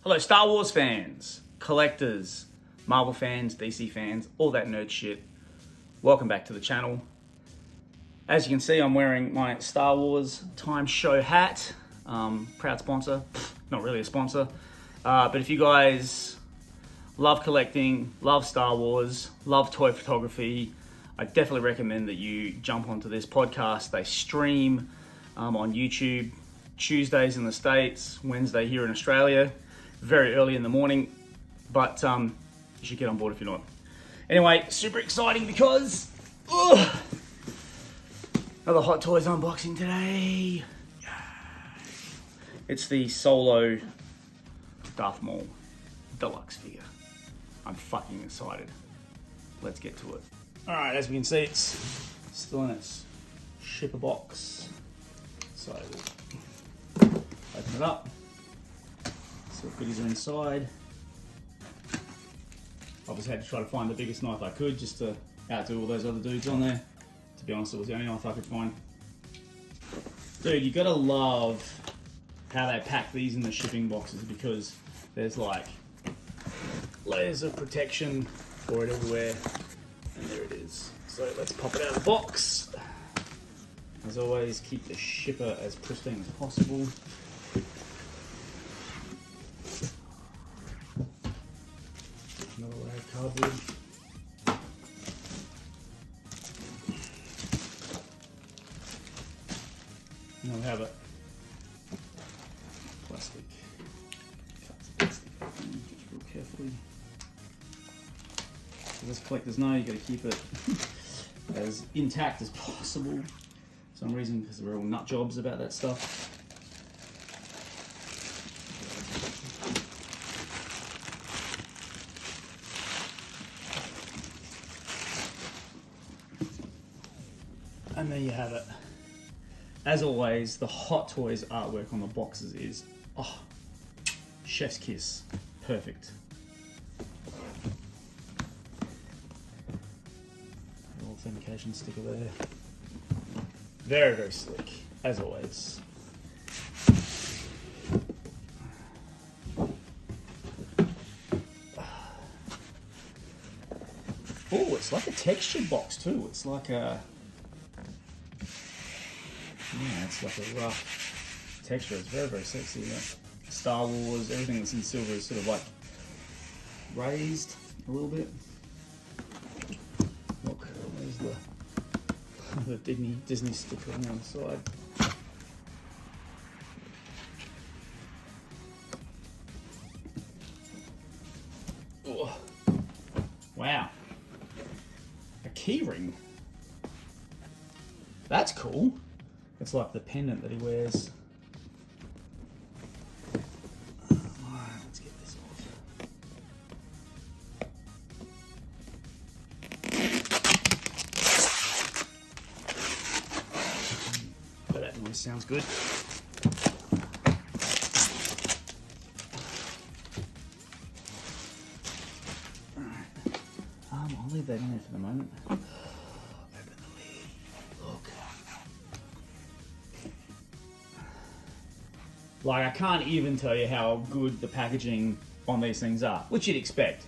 Hello, Star Wars fans, collectors, Marvel fans, DC fans, all that nerd shit. Welcome back to the channel. As you can see, I'm wearing my Star Wars Time Show hat. Proud sponsor. Not really a sponsor. But if you guys love collecting, love Star Wars, love toy photography, I definitely recommend that you jump onto this podcast. They stream on YouTube Tuesdays in the States, Wednesday here in Australia, very early in the morning, but you should get on board if you're not. Anyway, super exciting because another Hot Toys unboxing today. It's the Solo Darth Maul deluxe figure. I'm fucking excited. Let's get to it. Alright, as we can see, it's still in its shipper box. So we'll open it up. See what goodies are inside. Obviously had to try to find the biggest knife I could just to outdo all those other dudes on there. To be honest, it was the only knife I could find. Dude, you gotta love how they pack these in the shipping boxes because there's like layers of protection for it everywhere. And there it is. So let's pop it out of the box. As always, keep the shipper as pristine as possible. Another layer of cardboard. And I'll have it. Plastic. Cut the plastic open just real carefully. As collectors know, you've got to keep it as intact as possible. For some reason, because we're all nut jobs about that stuff. And there you have it. As always, the Hot Toys artwork on the boxes is, chef's kiss. Perfect. Authentication sticker there. Very, very slick, as always. Oh, it's like a textured box too. It's like a, it's like a rough texture. It's very, very sexy. Yeah. Star Wars, everything that's in silver is sort of like raised a little bit. Look, there's the Disney sticker on the other side. Oh, wow. A key ring. That's cool. It's like the pendant that he wears. Alright, let's get this off. But that noise sounds good. Alright. I'll leave that in there for the moment. Open the lid. Look. Like, I can't even tell you how good the packaging on these things are, which you'd expect.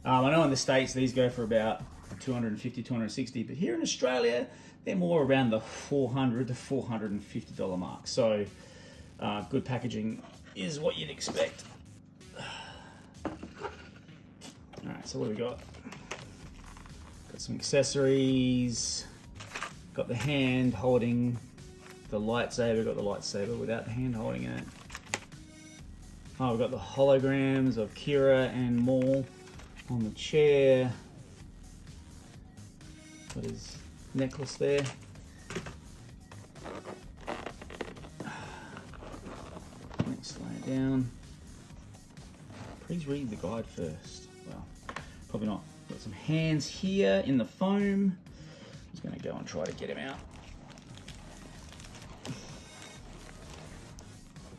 I know in the States these go for about $250, $260, but here in Australia, they're more around the $400 to $450 mark. So, good packaging is what you'd expect. Alright, so what do we got? Got some accessories. Got the hand holding the lightsaber. Got the lightsaber without the hand holding it. Oh, we've got the holograms of Kira and Maul on the chair. Got his necklace there. Let's lay it down. Please read the guide first. Well, probably not. Got some hands here in the foam. I'm just going to go and try to get him out.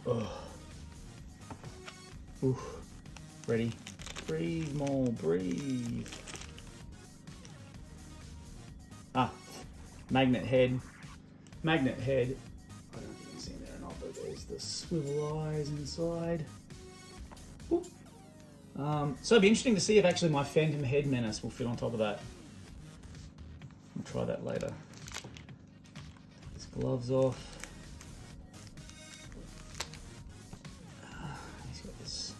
Oh. Ooh. Ready? Breathe, Maul, breathe. Magnet head. Magnet head. I don't know if you can see there or not, but there's the swivel eyes inside. Ooh. So it'd be interesting to see if actually my Phantom Head Menace will fit on top of that. I'll try that later. His gloves off. He's got this.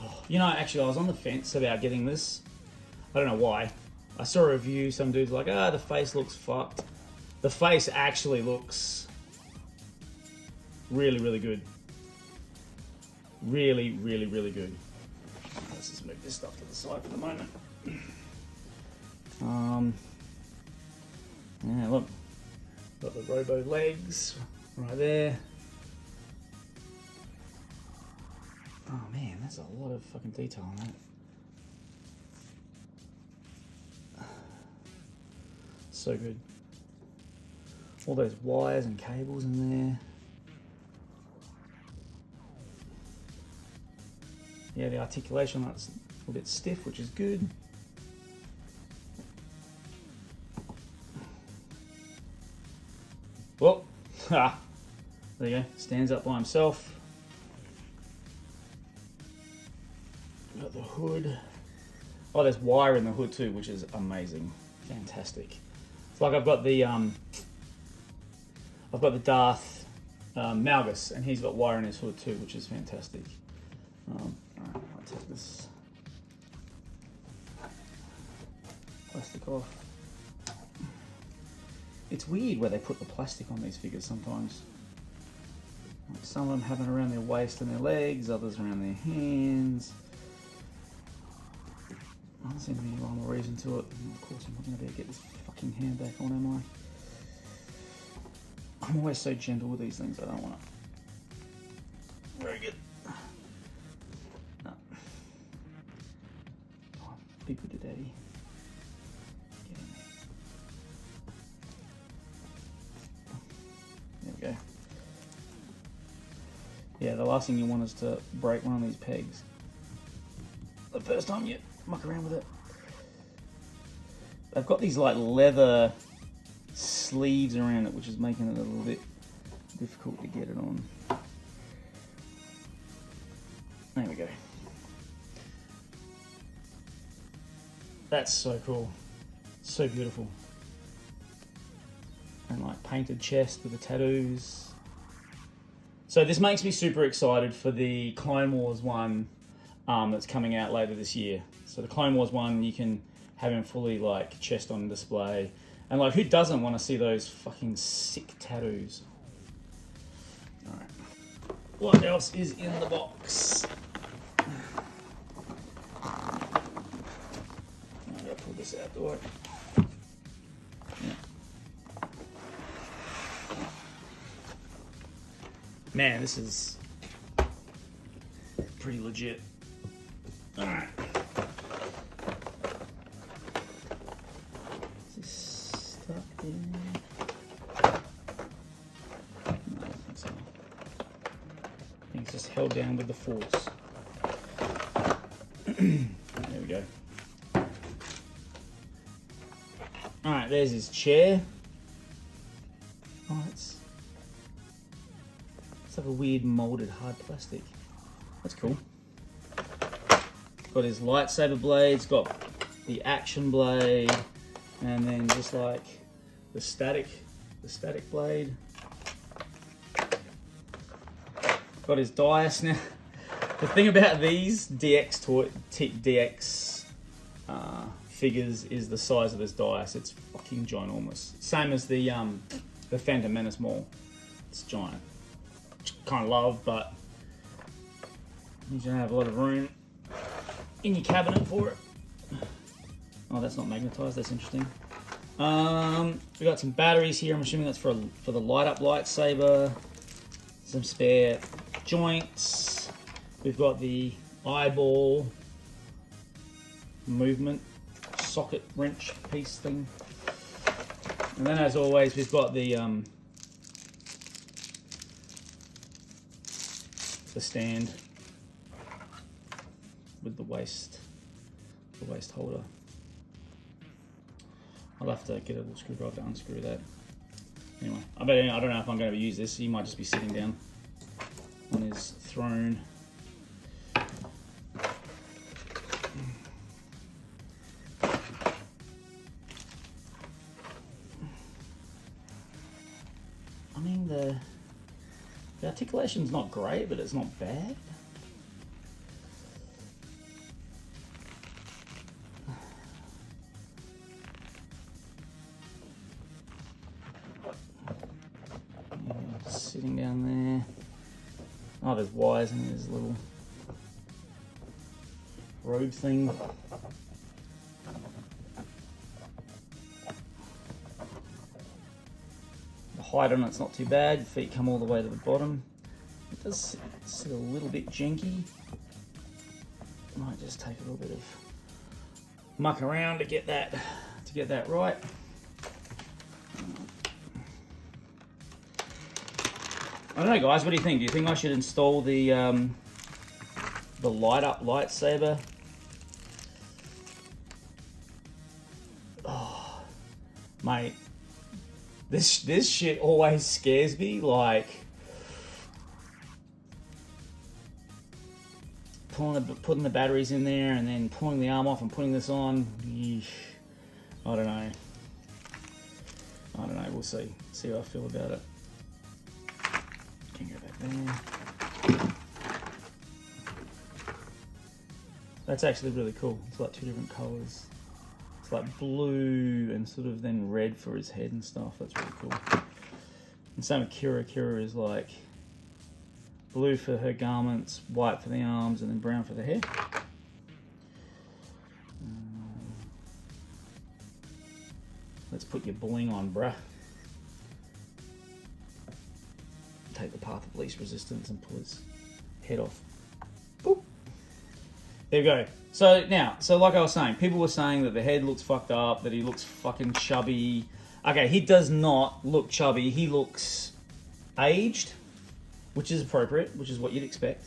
Oh, you know, actually, I was on the fence about getting this. I don't know why. I saw a review. Some dude's like, the face looks fucked. The face actually looks really, really good. Really, really, really good. Let's just move this stuff to the side for the moment. Yeah, look. Got the robo legs right there. Oh man, that's a lot of fucking detail on that. So good. All those wires and cables in there. Yeah, the articulation, that's a little bit stiff, which is good. Well, there you go, stands up by himself. Got the hood. Oh, there's wire in the hood too, which is amazing. Fantastic. It's like I've got the Darth Malgus, and he's got wire in his hood too, which is fantastic. Alright, I'll take this plastic off. It's weird where they put the plastic on these figures sometimes. Like some of them have it around their waist and their legs, others around their hands. I don't seem to be any rhyme or reason to it. And of course, I'm not going to be able to get this fucking hand back on, am I? I'm always so gentle with these things, I don't want to. Very good. No. Oh, be good to daddy. Get in there. There we go. Yeah, the last thing you want is to break one of these pegs the first time you muck around with it. They've got these like leather sleeves around it, which is making it a little bit difficult to get it on. There we go. That's so cool. So beautiful. And like painted chest with the tattoos. So this makes me super excited for the Clone Wars one that's coming out later this year. So the Clone Wars one, you can have him fully like chest on display. And like, who doesn't want to see those fucking sick tattoos? Alright. What else is in the box? I'm gonna pull this out the way. Yeah. Man, this is pretty legit. Alright. Is this stuck in? No, I don't think so. I think it's just held down with the force. There we go. Alright, there's his chair. Oh, it's like a weird molded hard plastic. That's cool. Got his lightsaber blades, got the action blade, and then just like the static blade. Got his dice. Now, the thing about these DX figures is the size of this dice. It's fucking ginormous. Same as the Phantom Menace Maul. It's giant. Kind of love, but you don't have a lot of room in your cabinet for it. Oh, that's not magnetized. That's interesting. We got some batteries here. I'm assuming that's for the light up lightsaber. Some spare joints. We've got the eyeball movement socket wrench piece thing, and then as always we've got the stand with the waist holder. I'll have to get a little screwdriver to unscrew that. Anyway, I don't know if I'm going to use this. He might just be sitting down on his throne. articulation's not great, but it's not bad. Yeah, sitting down there. Oh, there's wires and there's a little robe thing. The height on it's not too bad. Feet come all the way to the bottom. It does sit a little bit janky. Might just take a little bit of muck around to get that right. I don't know, guys. What do you think? Do you think I should install the light up lightsaber? Oh, mate, this shit always scares me. Like putting the batteries in there and then pulling the arm off and putting this on. Eesh. I don't know. We'll see. See how I feel about it. Can go back there. That's actually really cool. It's like two different colours. It's like blue and sort of then red for his head and stuff. That's really cool. And same with Kira. Kira is like blue for her garments, white for the arms, and then brown for the hair. Let's put your bling on, bruh. Take the path of least resistance and pull his head off. Boop. There we go. So now, like I was saying, people were saying that the head looks fucked up, that he looks fucking chubby. Okay, he does not look chubby. He looks aged, which is appropriate, which is what you'd expect.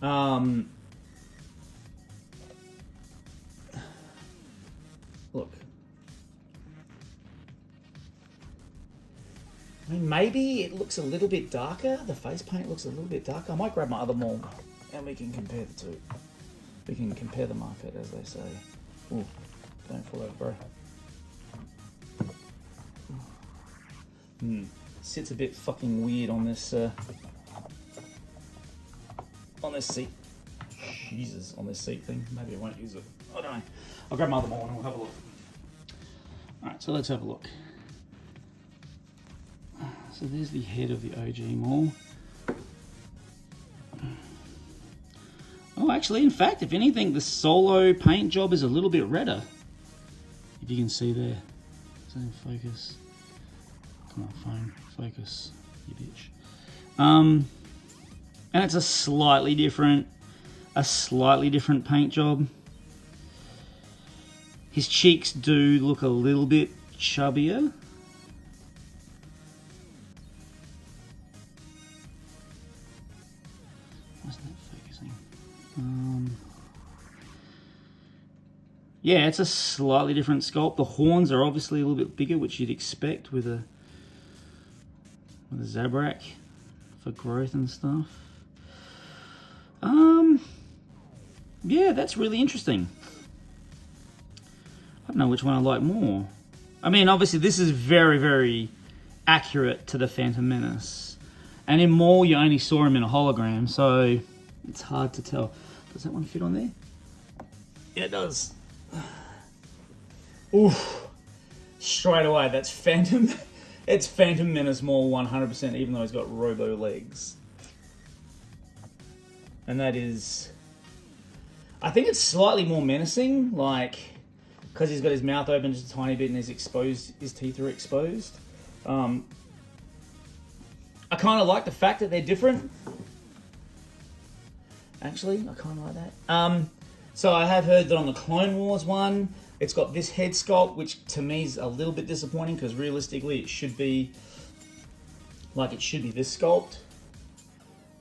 Look. I mean, maybe it looks a little bit darker. The face paint looks a little bit darker. I might grab my other Maul and we can compare the two. We can compare the market, as they say. Ooh, don't fall over, bro. Sits a bit fucking weird on this seat. Jesus, on this seat thing. Maybe I won't use it. I don't know. I'll grab my other Maul and we'll have a look. Alright, so let's have a look. So there's the head of the OG Maul. Oh, actually, in fact, if anything, the solo paint job is a little bit redder. If you can see there. Same focus. Come on, phone. Focus, you bitch. And it's a slightly different paint job. His cheeks do look a little bit chubbier. Yeah, it's a slightly different sculpt. The horns are obviously a little bit bigger, which you'd expect with a Zabrak for growth and stuff. Yeah, that's really interesting. I don't know which one I like more. I mean, obviously this is very, very accurate to the Phantom Menace. And in Maul, you only saw him in a hologram, so it's hard to tell. Does that one fit on there? Yeah, it does. Oof. Straight away, that's Phantom. It's Phantom Menace Maul 100%, even though he's got robo legs. And that is... I think it's slightly more menacing, like... Because he's got his mouth open just a tiny bit and his teeth are exposed. I kind of like the fact that they're different. Actually, I kind of like that. So I have heard that on the Clone Wars one, it's got this head sculpt, which to me is a little bit disappointing because realistically it should be this sculpt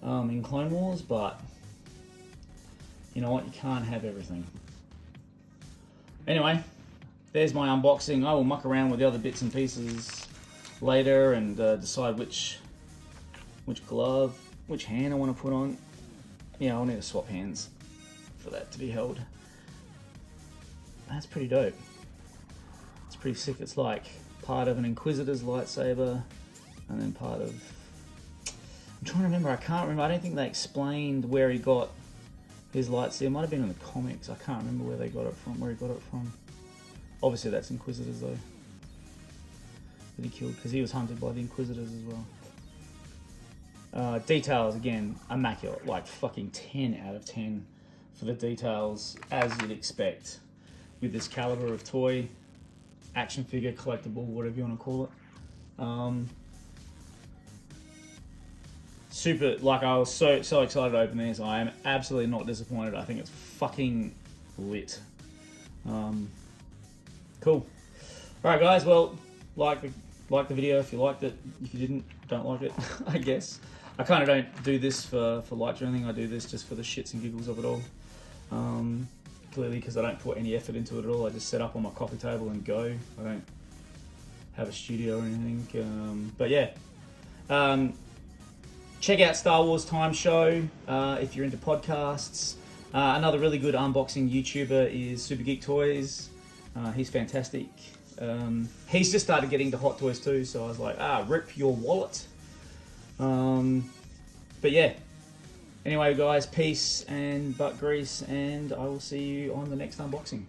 in Clone Wars, but you know what, you can't have everything. Anyway, there's my unboxing. I will muck around with the other bits and pieces later and decide which glove, which hand I want to put on. Yeah, I'll need to swap hands for that to be held. That's pretty dope. It's pretty sick. It's like part of an Inquisitor's lightsaber and then part of I'm trying to remember. I can't remember. I don't think they explained where he got his lightsaber. It might have been in the comics. I can't remember where they got it from. Where he got it from. Obviously, that's Inquisitors though. That he killed because he was hunted by the Inquisitors as well. Details again, immaculate. Like fucking 10 out of 10 for the details, as you'd expect with this caliber of toy, action figure, collectible, whatever you want to call it. Super, like I was so excited to open these. I am absolutely not disappointed. I think it's fucking lit. Cool. All right, guys. Well, like the video if you liked it. If you didn't, don't like it. I guess I kind of don't do this for likes or anything. I do this just for the shits and giggles of it all. Clearly, because I don't put any effort into it at all. I just set up on my coffee table and go. I don't have a studio or anything. But yeah. Check out Star Wars Time Show if you're into podcasts. Another really good unboxing YouTuber is Super Geek Toys. He's fantastic. He's just started getting into Hot Toys too, so I was like, rip your wallet. But yeah. Anyway, guys, peace and butt grease, and I will see you on the next unboxing.